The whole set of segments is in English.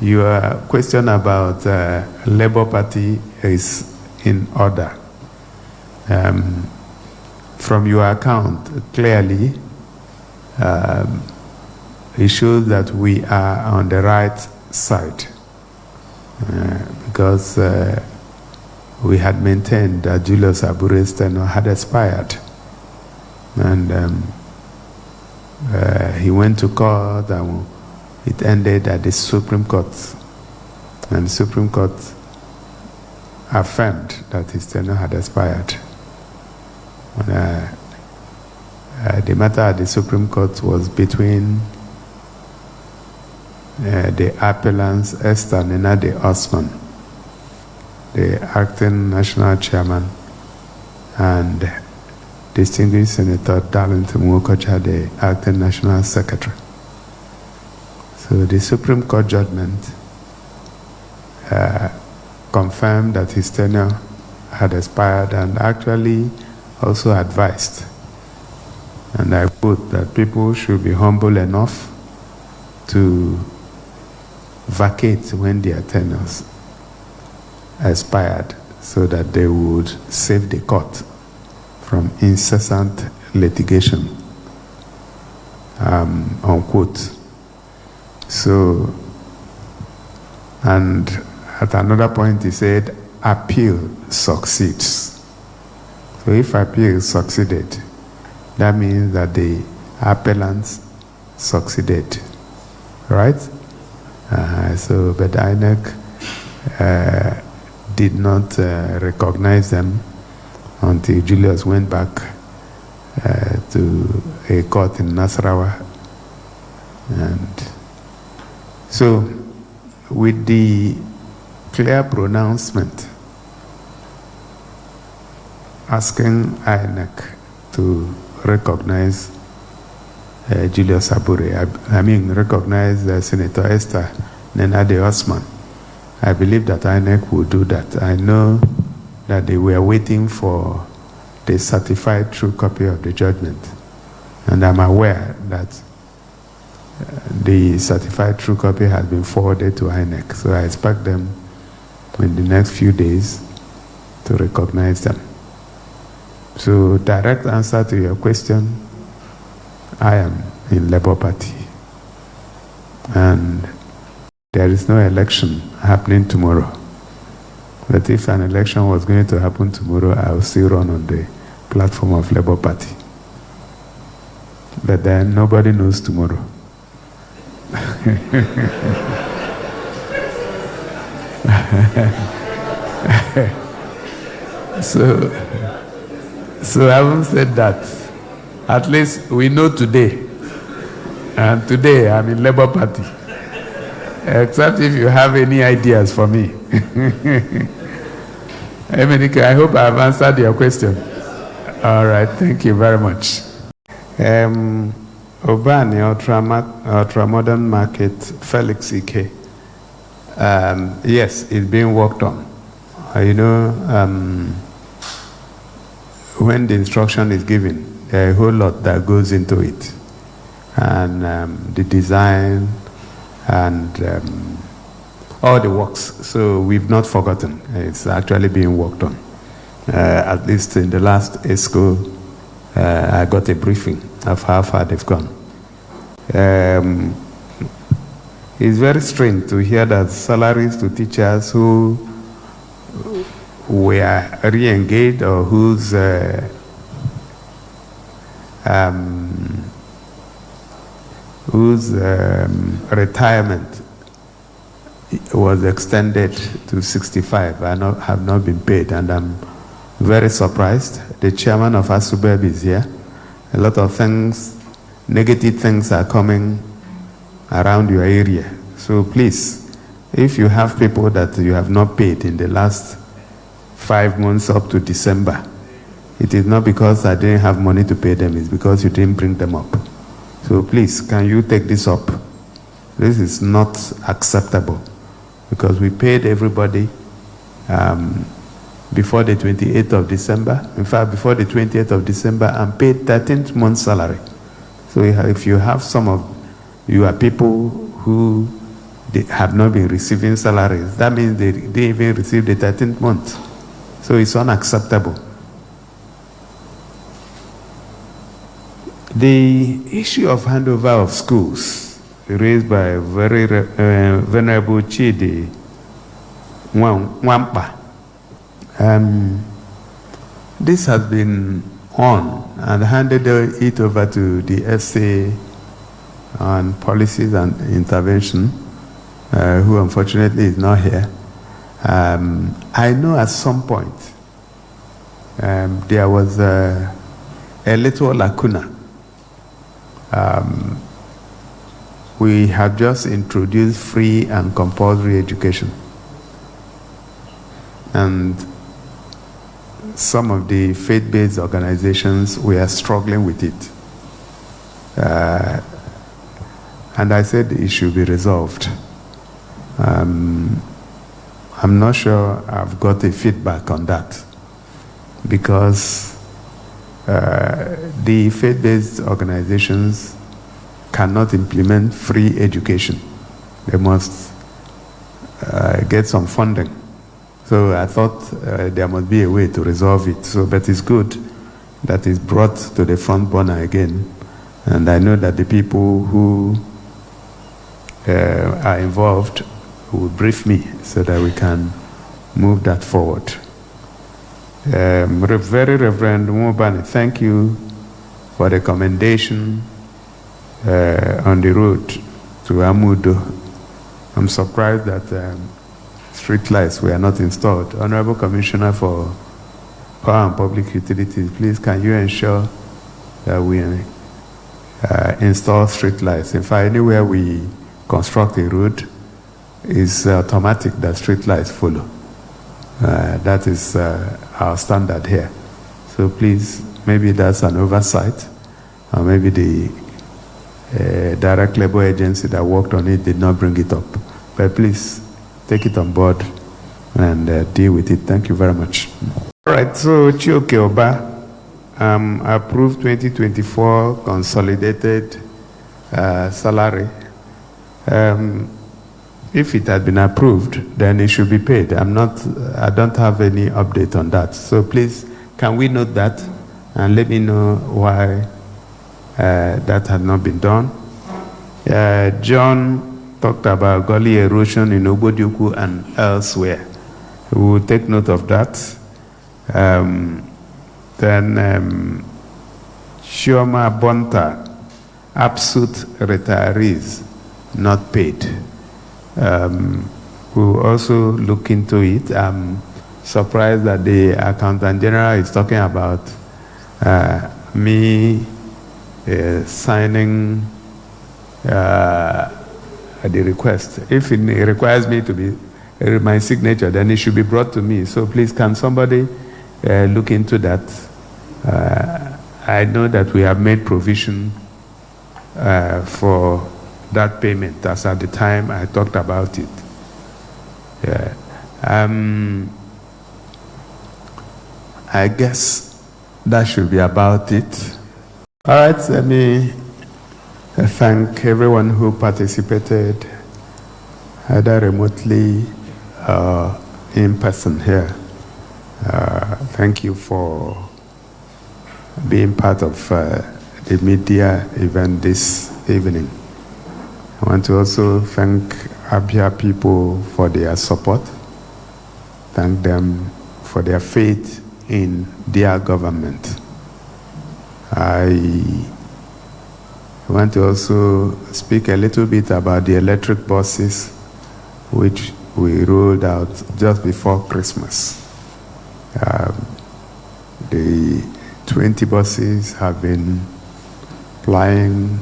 Your question about Labour Party is in order. From your account, clearly, it shows that we are on the right side because we had maintained that Julius Abure's tenure had expired. And he went to court and it ended at the Supreme Court. And the Supreme Court affirmed that his tenure had expired. The matter at the Supreme Court was between the appellants Esther Nenade Osman, the acting national chairman, and distinguished Senator Darlington Wokocha, the acting national secretary. So the Supreme Court judgment confirmed that his tenure had expired and actually also advised, and I quote, that people should be humble enough to vacate when their tenures expired so that they would save the court from incessant litigation, unquote. So, and at another point he said, appeal succeeds. So if appeal succeeded, that means that the appellants succeeded, right? So, but INEC did not recognize them until Julius went back to a court in Nasarawa. And so, with the clear pronouncement asking INEC to recognize Julius Abure, recognize Senator Esther Nenade Osman, I believe that INEC will do that. I know that they were waiting for the certified true copy of the judgment, and I'm aware that the certified true copy has been forwarded to INEC, so I expect them in the next few days to recognize them. So, direct answer to your question, I am in Labour Party, and there is no election happening tomorrow. But if an election was going to happen tomorrow, I will still run on the platform of Labour Party. But then nobody knows tomorrow. So having said that, at least we know today. And today I'm in Labour Party. Except if you have any ideas for me. Emenike, I hope I've answered your question. All right, thank you very much. Obani, ultra-modern market, Felix Ike. Yes, it's being worked on. When the instruction is given, there are a whole lot that goes into it. And the design and all the works. So we've not forgotten. It's actually being worked on. At least in the last ESCO, I got a briefing of how far they've gone. It's very strange to hear that salaries to teachers who were re-engaged or whose retirement was extended to 65 have not been paid, and I'm very surprised. The chairman of ASUBEB is here. A lot of things, negative things are coming around your area. So please, if you have people that you have not paid in the last 5 months up to December, it is not because I didn't have money to pay them, it's because you didn't bring them up. So please, can you take this up? This is not acceptable, because we paid everybody before the 28th of December. In fact, before the 20th of December, and paid 13th month's salary. So if you have some of you are people who they have not been receiving salaries. That means they didn't even receive the 13th month. So it's unacceptable. The issue of handover of schools raised by very Venerable Chidi Wampa. This has been on and handed it over to the SA on policies and intervention, who unfortunately is not here. I know at some point there was a little lacuna. We have just introduced free and compulsory education, and some of the faith-based organizations, we are struggling with it. And I said it should be resolved. I'm not sure I've got a feedback on that, because the faith-based organizations cannot implement free education. They must get some funding. So I thought there must be a way to resolve it. So, but it's good that it's brought to the front burner again. And I know that the people who are involved will brief me so that we can move that forward. Very Reverend Mubani, thank you for the commendation on the road to Amudo. I'm surprised that street lights were not installed. Honorable Commissioner for Power and Public Utilities, please can you ensure that we install street lights? In fact, anywhere we construct a road, it's automatic that street lights follow. That is our standard here. So please, maybe that's an oversight, or maybe the direct labor agency that worked on it did not bring it up. But please, take it on board and deal with it. Thank you very much. All right, so Chioke Oba approved 2024 consolidated salary. If it had been approved, then it should be paid. I don't have any update on that. So please, can we note that and let me know why that had not been done? John talked about gully erosion in Ogbodiuku and elsewhere. We will take note of that. Then Shioma Bonta, absent retirees not paid. We'll also look into it. I'm surprised that the Accountant General is talking about me signing the request. If it requires me to be my signature, then it should be brought to me. So please, can somebody look into that? I know that we have made provision for that payment, as at the time I talked about it. Yeah. I guess that should be about it. All right, let me thank everyone who participated, either remotely or in person here. Thank you for being part of the media event this evening. I want to also thank Abia people for their support. Thank them for their faith in their government. I want to also speak a little bit about the electric buses, which we rolled out just before Christmas. The 20 buses have been plying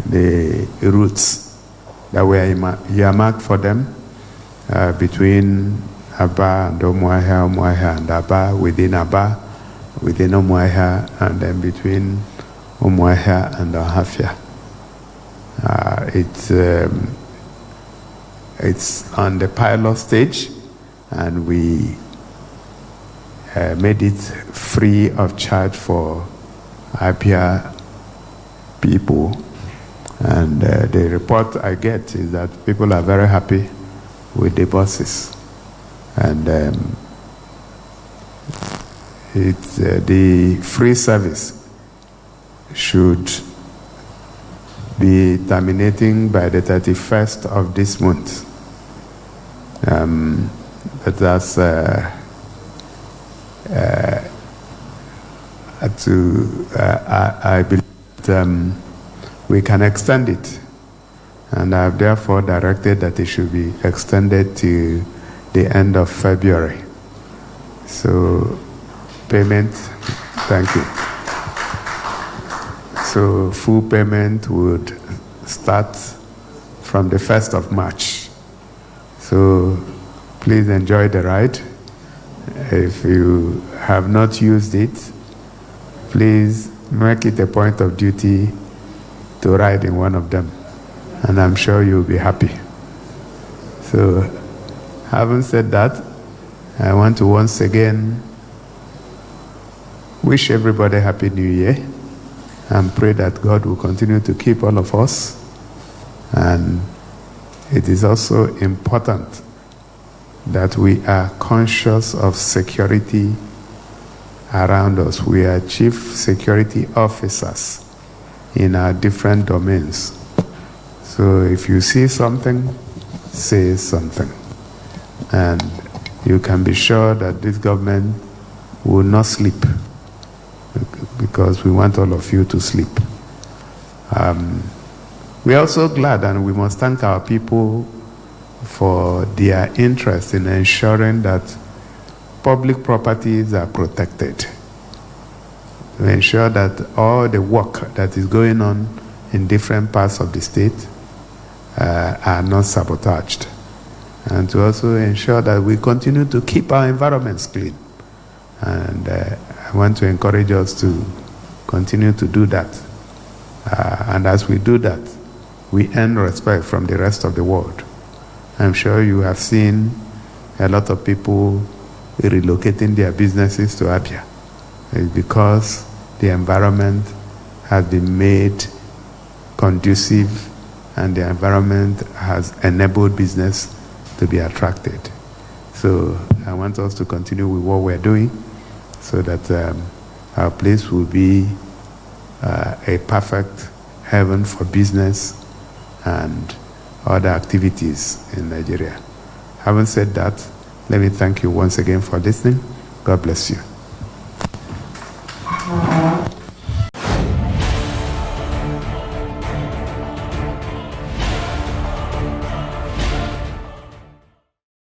the routes that were earmarked for them between Aba and Umuahia, Umuahia and Aba, within Aba, within Umuahia, and then between Umuahia and Ahafia. It's on the pilot stage, and we made it free of charge for Abia people. And the report I get is that people are very happy with the buses. And the free service should be terminating by the 31st of this month. But that's I believe that, we can extend it, and I've therefore directed that it should be extended to the end of February. So payment, thank you. So full payment would start from the 1st of March. So please enjoy the ride. If you have not used it, please make it a point of duty to ride in one of them, and I'm sure you'll be happy. So, having said that, I want to once again wish everybody a Happy New Year and pray that God will continue to keep all of us. And it is also important that we are conscious of security around us. We are chief security officers in our different domains. So if you see something, say something. And you can be sure that this government will not sleep, because we want all of you to sleep. We're also glad, and we must thank our people for their interest in ensuring that public properties are protected, to ensure that all the work that is going on in different parts of the state are not sabotaged, and to also ensure that we continue to keep our environments clean. And I want to encourage us to continue to do that. And as we do that, we earn respect from the rest of the world. I'm sure you have seen a lot of people relocating their businesses to Abia. It's because the environment has been made conducive, and the environment has enabled business to be attracted. So I want us to continue with what we're doing, so that our place will be a perfect heaven for business and other activities in Nigeria. Having said that, let me thank you once again for listening. God bless you.